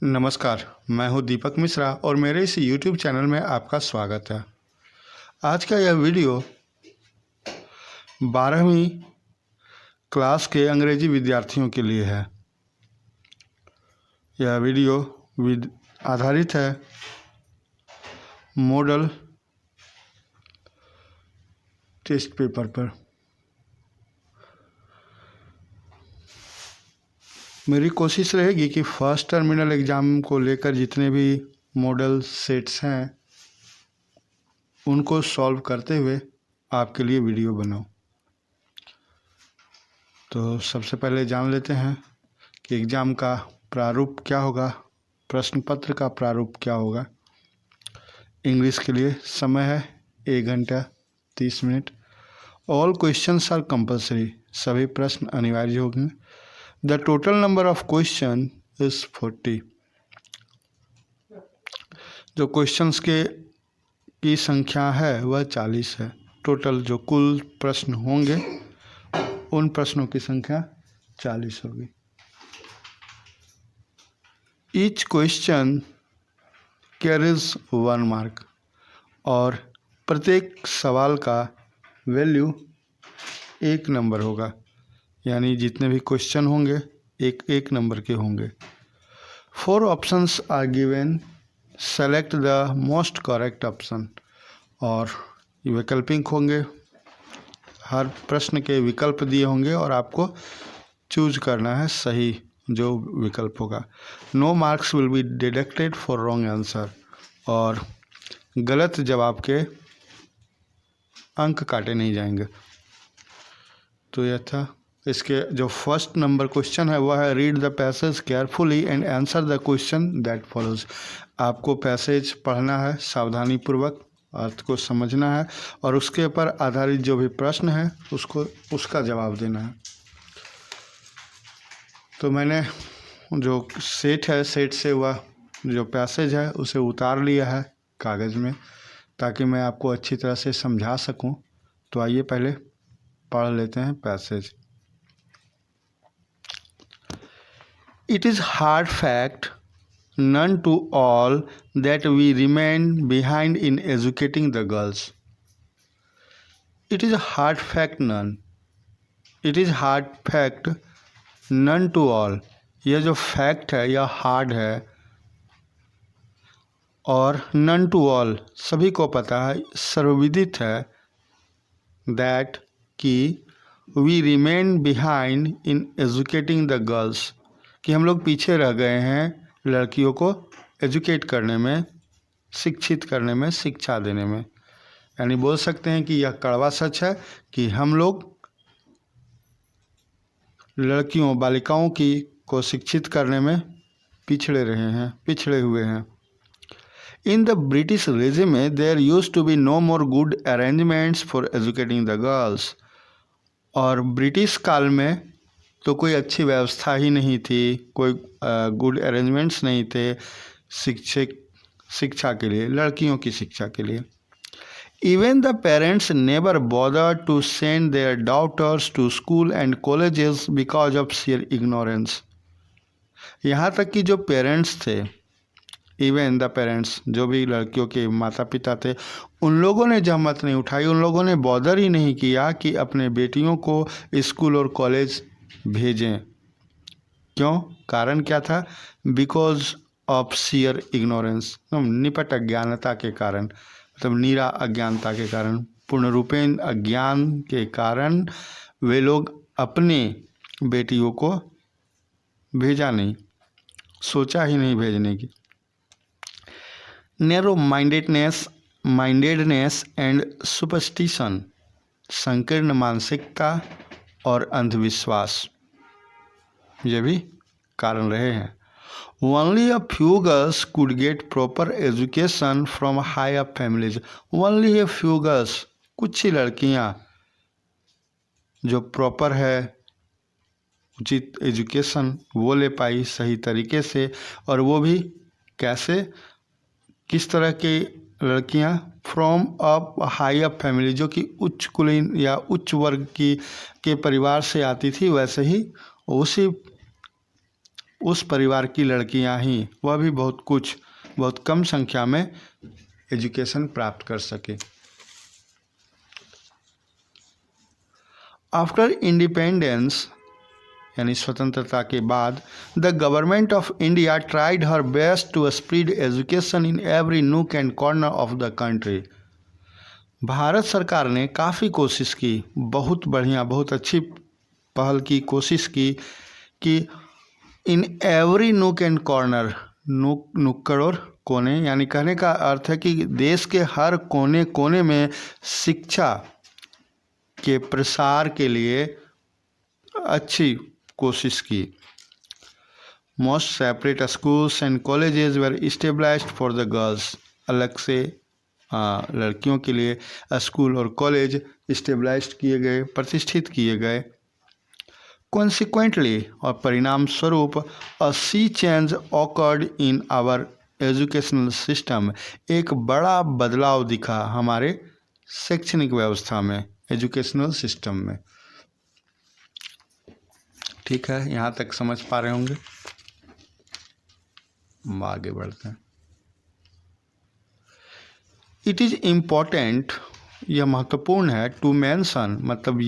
नमस्कार, मैं हूं दीपक मिश्रा और मेरे इस YouTube चैनल में आपका स्वागत है। आज का यह वीडियो 12वीं क्लास के अंग्रेजी विद्यार्थियों के लिए है। यह वीडियो आधारित है मॉडल टेस्ट पेपर पर। मेरी कोशिश रहेगी कि फर्स्ट टर्मिनल एग्ज़ाम को लेकर जितने भी मॉडल सेट्स हैं उनको सॉल्व करते हुए आपके लिए वीडियो बनाऊं। तो सबसे पहले जान लेते हैं कि एग्ज़ाम का प्रारूप क्या होगा, प्रश्न पत्र का प्रारूप क्या होगा। इंग्लिश के लिए समय है 1 घंटा 30 मिनट। ऑल क्वेश्चंस आर कंपलसरी, सभी प्रश्न अनिवार्य होंगे। The total number of question is 40। जो क्वेश्चंस की संख्या है वह 40 है। टोटल जो कुल प्रश्न होंगे उन प्रश्नों की संख्या 40 होगी। ईच क्वेश्चन कैरीज 1 मार्क और प्रत्येक सवाल का वैल्यू 1 नंबर होगा, यानी जितने भी क्वेश्चन होंगे एक नंबर के होंगे। 4 options are given, select the most correct option. और वैकल्पिक होंगे, हर प्रश्न के विकल्प दिए होंगे और आपको चूज करना है सही जो विकल्प होगा। No marks will be deducted for wrong answer, और गलत जवाब के अंक काटे नहीं जाएंगे। तो यह था। इसके जो फर्स्ट नंबर क्वेश्चन है वह है read the passage carefully and answer the question that follows. आपको पैसेज पढ़ना है, सावधानी पूर्वक अर्थ को समझना है और उसके ऊपर आधारित जो भी प्रश्न है उसका जवाब देना है। तो मैंने जो सेट है, सेट से वह जो पैसेज है उसे उतार लिया है कागज़ में, ताकि मैं आपको अच्छी तरह से समझा सकूं। तो आइए पहले पढ़ लेते हैं passage. It is hard fact, none to all, that we remain behind in educating the girls. It is a hard fact none. It is hard fact none to all. यह जो फैक्ट है यह हार्ड है और none to all सभी को पता है, सर्वविदित है, दैट कि we remain behind in educating the girls, कि हम लोग पीछे रह गए हैं लड़कियों को एजुकेट करने में, शिक्षित करने में, शिक्षा देने में। यानी बोल सकते हैं कि यह कड़वा सच है कि हम लोग लड़कियों बालिकाओं को शिक्षित करने में पिछड़े हुए हैं। In the British regime there used to be no more good arrangements for educating the girls. और ब्रिटिश काल में तो कोई अच्छी व्यवस्था ही नहीं थी, कोई गुड अरेंजमेंट्स नहीं थे शिक्षा के लिए, लड़कियों की शिक्षा के लिए। Even the parents never bother to send their daughters to school and colleges because of sheer ignorance. यहाँ तक कि जो पेरेंट्स थे, इवन द पेरेंट्स, जो भी लड़कियों के माता पिता थे, उन लोगों ने जहमत नहीं उठाई, उन लोगों ने बॉदर ही नहीं किया कि अपने बेटियों को स्कूल और कॉलेज भेजें। क्यों? कारण क्या था? बिकॉज ऑफ शेयर इग्नोरेंस, निपट अज्ञानता के कारण, मतलब नीरा अज्ञानता के कारण, पूर्ण रूपेण अज्ञान के कारण वे लोग अपने बेटियों को भेजा नहीं, सोचा ही नहीं भेजने की। नैरो माइंडेडनेस एंड सुपरस्टिशन, संकीर्ण मानसिकता और अंधविश्वास, ये भी कारण रहे हैं। Only a few girls could get proper education from high up families. Only a few girls, कुछ ही लड़कियां जो प्रॉपर है, उचित एजुकेशन वो ले पाई सही तरीके से, और वो भी कैसे, किस तरह की लड़कियां? From up high up family, जो कि उच्च कुलीन या उच्च वर्ग के परिवार से आती थी, वैसे ही उसी उस परिवार की लड़कियां ही, वह भी बहुत कम संख्या में एजुकेशन प्राप्त कर सके। आफ्टर इंडिपेंडेंस यानी स्वतंत्रता के बाद, the government of India tried her best to spread education in every nook and corner of the country. भारत सरकार ने काफ़ी कोशिश की, बहुत बढ़िया, बहुत अच्छी पहल की, कोशिश की कि इन एवरी नूक एंड कॉर्नर, नुक्कड़ और कोने, यानी कहने का अर्थ है कि देश के हर कोने कोने में शिक्षा के प्रसार के लिए अच्छी कोशिश की। Most separate schools and colleges were established for the girls. अलग से लड़कियों के लिए स्कूल और कॉलेज इस्टेब्लिश्ड किए गए, प्रतिष्ठित किए गए। कॉन्सिक्वेंटली, और परिणाम स्वरूप, a sea change occurred in our educational system. एक बड़ा बदलाव दिखा हमारे शैक्षणिक व्यवस्था में, एजुकेशनल सिस्टम में। ठीक है, यहाँ तक समझ पा रहे होंगे। आगे बढ़ते हैं। इट इज़ इम्पॉर्टेंट, यह महत्वपूर्ण है, टू मेंशन, मतलब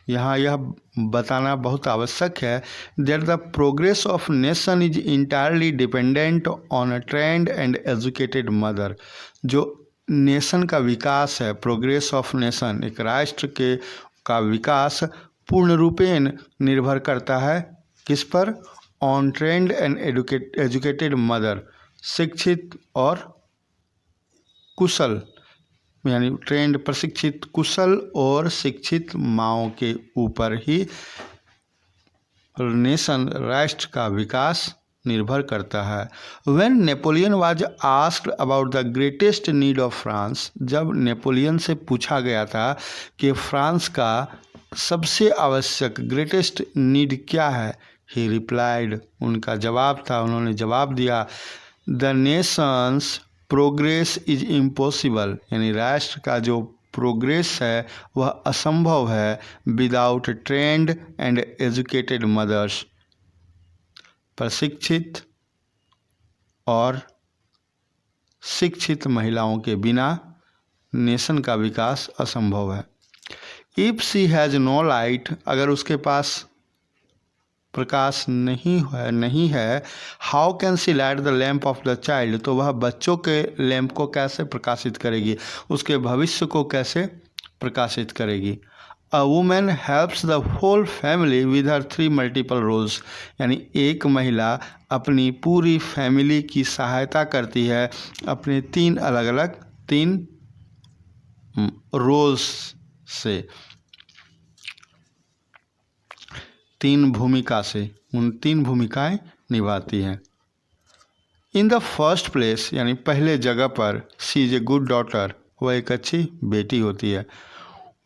यह बताना बहुत आवश्यक है, that the progress of nation is entirely dependent on a trend and educated mother. जो नेशन का विकास है, प्रोग्रेस ऑफ नेशन, एक राष्ट्र का विकास पूर्ण रूपेण निर्भर करता है किस पर? On trend and educated mother, शिक्षित और कुशल, यानी ट्रेंड, प्रशिक्षित, कुशल और शिक्षित माँओं के ऊपर ही नेशन, राष्ट्र का विकास निर्भर करता है। When Napoleon was asked about the greatest need of France, जब नेपोलियन से पूछा गया था कि फ्रांस का सबसे आवश्यक, ग्रेटेस्ट नीड क्या है, ही रिप्लाइड, उनका जवाब था, उन्होंने जवाब दिया, the nation's progress is impossible, यानी राष्ट्र का जो प्रोग्रेस है वह असंभव है without trained and educated mothers, प्रशिक्षित और शिक्षित महिलाओं के बिना नेशन का विकास असंभव है। If she has no light, अगर उसके पास प्रकाश नहीं है, how can she light the lamp of the child, तो वह बच्चों के लैंप को कैसे प्रकाशित करेगी, उसके भविष्य को कैसे प्रकाशित करेगी। A women helps the whole family with her 3 multiple roles, यानी एक महिला अपनी पूरी फैमिली की सहायता करती है अपने 3 अलग अलग 3 रोल्स से, 3 भूमिका से, उन 3 भूमिकाएं निभाती हैं। इन द फर्स्ट प्लेस, यानी पहले जगह पर, she is a good daughter, वह एक अच्छी बेटी होती है।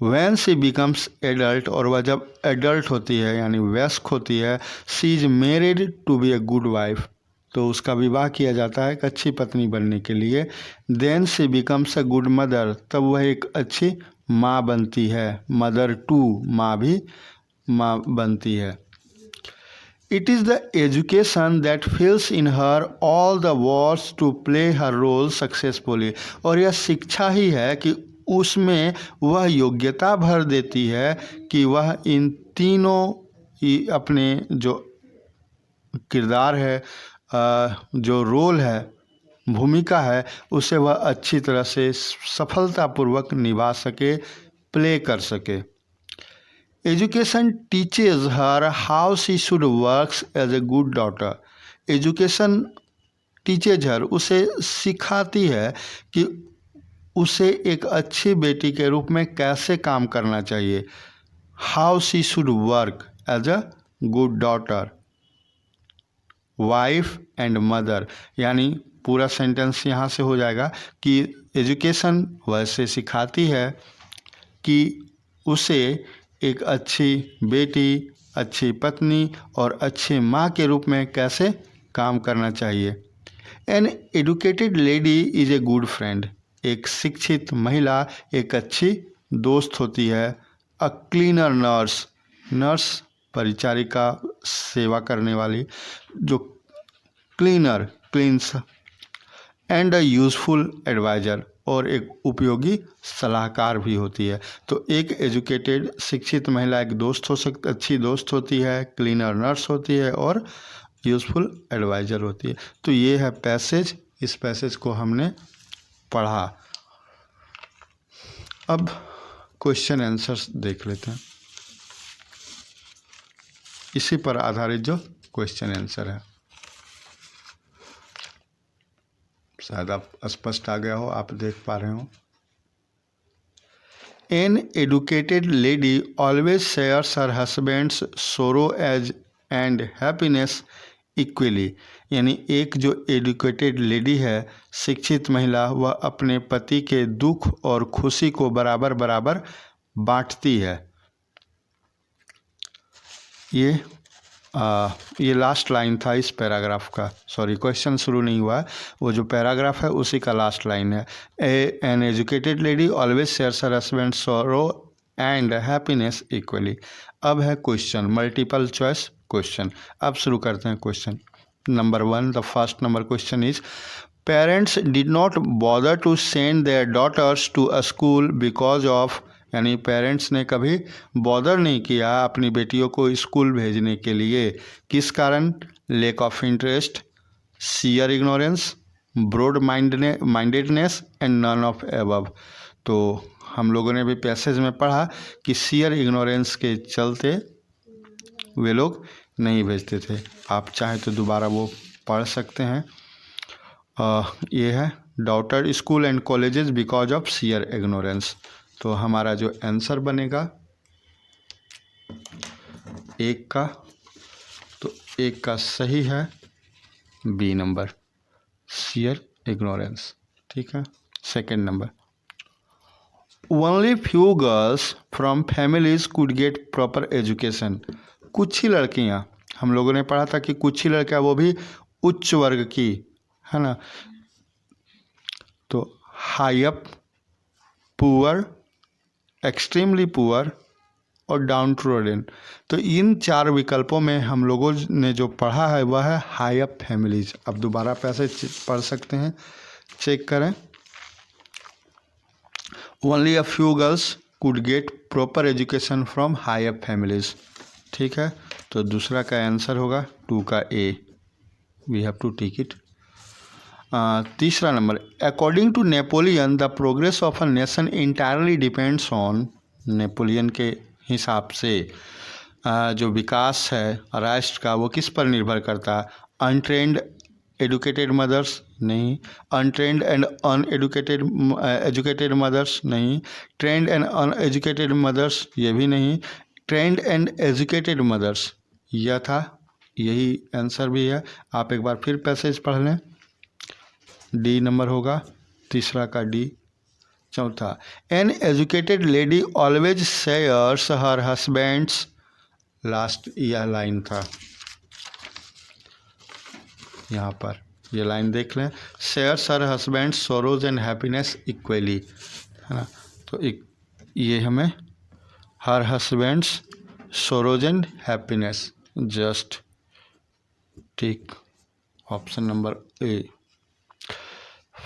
व्हेन शी बिकम्स एडल्ट, और वह जब एडल्ट होती है यानी वयस्क होती है, she is married to be a good wife, तो उसका विवाह किया जाता है एक अच्छी पत्नी बनने के लिए। Then she becomes a good mother, तब वह एक अच्छी माँ बनती है, मदर टू, माँ भी माँ बनती है। It is the education that fills in her all the words to play her role successfully, और यह शिक्षा ही है कि उसमें वह योग्यता भर देती है कि वह इन तीनों ही अपने जो किरदार है, जो रोल है, भूमिका है, उसे वह अच्छी तरह से सफलतापूर्वक निभा सके, प्ले कर सके। Education teaches her how she should works as a good daughter, education teaches her, उसे सिखाती है कि उसे एक अच्छी बेटी के रूप में कैसे काम करना चाहिए। How she should work as a good daughter, wife and mother, यानी पूरा सेंटेंस यहाँ से हो जाएगा कि एजुकेशन वैसे सिखाती है कि उसे एक अच्छी बेटी, अच्छी पत्नी और अच्छी माँ के रूप में कैसे काम करना चाहिए। An educated lady is a good friend, एक शिक्षित महिला एक अच्छी दोस्त होती है। अ क्लीनर नर्स, नर्स परिचारिका, सेवा करने वाली, जो cleaner, cleans, and a useful adviser, और एक उपयोगी सलाहकार भी होती है। तो एक एजुकेटेड, शिक्षित महिला एक दोस्त हो सकती, अच्छी दोस्त होती है, क्लीनर नर्स होती है, और यूज़फुल एडवाइज़र होती है। तो ये है पैसेज। इस पैसेज को हमने पढ़ा। अब क्वेश्चन आंसर्स देख लेते हैं, इसी पर आधारित जो क्वेश्चन आंसर है। शायद आप स्पष्ट आ गया हो, आप देख पा रहे हो। An educated lady always shares her husband's sorrow as and happiness equally. यानी एक जो एडुकेटेड लेडी है, शिक्षित महिला, वह अपने पति के दुख और खुशी को बराबर बराबर बांटती है। ये लास्ट लाइन था इस पैराग्राफ का। सॉरी, क्वेश्चन शुरू नहीं हुआ, वो जो पैराग्राफ है उसी का लास्ट लाइन है। An educated lady always shares her husband sorrow and happiness equally. अब है क्वेश्चन, मल्टीपल चॉइस क्वेश्चन। अब शुरू करते हैं question number 1। The first number question is, parents did not bother to send their daughters to a school because of, यानी parents ने कभी bother नहीं किया अपनी बेटियों को स्कूल भेजने के लिए। किस कारण? Lack of interest, sheer ignorance, broad mindedness and none of above. तो हम लोगों ने भी पैसेज में पढ़ा कि शियर इग्नोरेंस के चलते वे लोग नहीं भेजते थे। आप चाहे तो दोबारा वो पढ़ सकते हैं। ये है daughter school and colleges because of shear ignorance. तो हमारा जो आंसर बनेगा एक का, तो एक का सही है बी नंबर, शियर इग्नोरेंस। ठीक है। Second number, only few girls from families could get proper education. कुछ ही लड़कियां, हम लोगों ने पढ़ा था कि कुछ ही लड़कियां, वो भी उच्च वर्ग की, है ना। तो high up, poor, extremely poor और डाउन ट्रोडन। तो इन 4 विकल्पों में हम लोगों ने जो पढ़ा है वह है हाई अप फैमिलीज। अब दोबारा पैसेज पढ़ सकते हैं, चेक करें। Only a few girls could get proper education from high up families. ठीक है। तो दूसरा का आंसर होगा 2 का A, we have to take it. तीसरा नंबर, according to Napoleon the progress of a nation entirely depends on. Napoleon के हिसाब से जो विकास है राष्ट्र का वो किस पर निर्भर करता है? अनट्रेंड एडुकेटेड मदर्स नहीं, untrained and uneducated educated mothers नहीं, ट्रेंड एंड अनएजुकेटेड मदर्स ये भी नहीं, ट्रेंड एंड एजुकेटेड मदर्स यह था, यही आंसर भी है। आप एक बार फिर पैसेज पढ़ लें, डी नंबर होगा, तीसरा का डी। चौथा, an educated lady always shares her husbands, last यह लाइन था, यहाँ पर ये लाइन देख लें, shares her husbands sorrows and happiness equally, है ना। तो ये हमें her husband's sorrows and happiness, just tick option number A.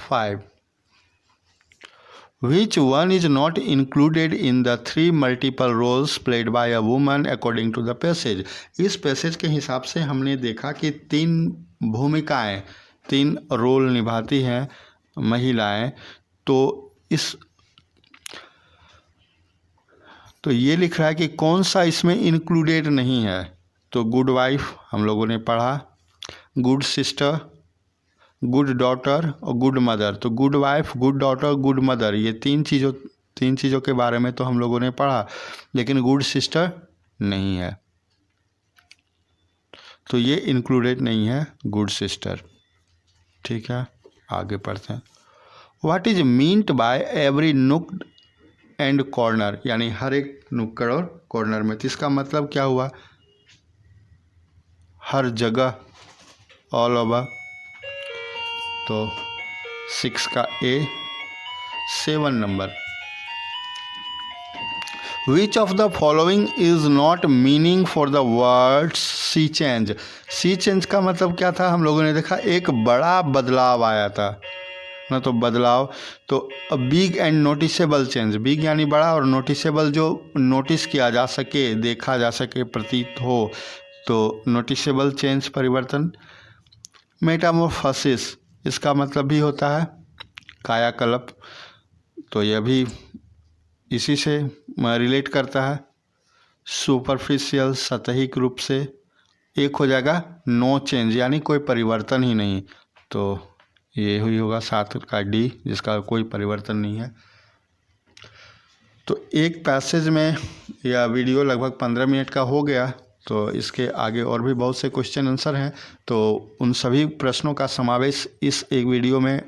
5. Which one is not included in the 3 multiple roles played by a woman according to the passage? इस passage के हिसाब से हमने देखा कि 3 भूमिकाएं, 3 रोल निभाती हैं महिलाएं। तो ये लिख रहा है कि कौन सा इसमें इंक्लूडेड नहीं है। तो गुड वाइफ हम लोगों ने पढ़ा, गुड सिस्टर, गुड डॉटर और गुड मदर। तो good wife, good daughter, good mother, ये 3 चीज़ों के बारे में तो हम लोगों ने पढ़ा, लेकिन गुड सिस्टर नहीं है, तो ये इंक्लूडेड नहीं है गुड सिस्टर। ठीक है, आगे पढ़ते हैं। What is meant by every nook and corner, यानी हर एक नुक्कड़ और कॉर्नर में, तो इसका मतलब क्या हुआ? हर जगह, ऑल ओवर। तो 6 का A. 7 number, which of the following is not meaning for the words sea change. Sea change का मतलब क्या था, हम लोगों ने देखा एक बड़ा बदलाव आया था ना, तो बदलाव तो big and noticeable change, big यानी बड़ा और नोटिसेबल जो नोटिस किया जा सके, देखा जा सके, प्रतीत हो, तो नोटिसेबल चेंज परिवर्तन। मेटामॉर्फोसिस इसका मतलब भी होता है कायाकल्प, तो यह भी इसी से रिलेट करता है। सुपरफिशियल सतही रूप से, एक हो जाएगा नो चेंज यानी कोई परिवर्तन ही नहीं, तो ये हुई होगा 7 का डी जिसका कोई परिवर्तन नहीं है। तो एक पैसेज में यह वीडियो लगभग 15 मिनट का हो गया, तो इसके आगे और भी बहुत से क्वेश्चन आंसर हैं, तो उन सभी प्रश्नों का समावेश इस एक वीडियो में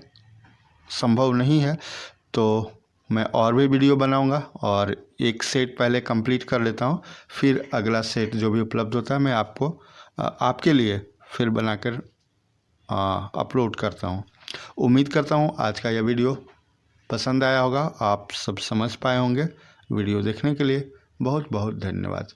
संभव नहीं है, तो मैं और भी वीडियो बनाऊंगा और एक सेट पहले कंप्लीट कर लेता हूं, फिर अगला सेट जो भी उपलब्ध होता है मैं आपको आपके लिए फिर बनाकर अपलोड करता हूं। उम्मीद करता हूं आज का यह वीडियो पसंद आया होगा, आप सब समझ पाए होंगे। वीडियो देखने के लिए बहुत बहुत धन्यवाद।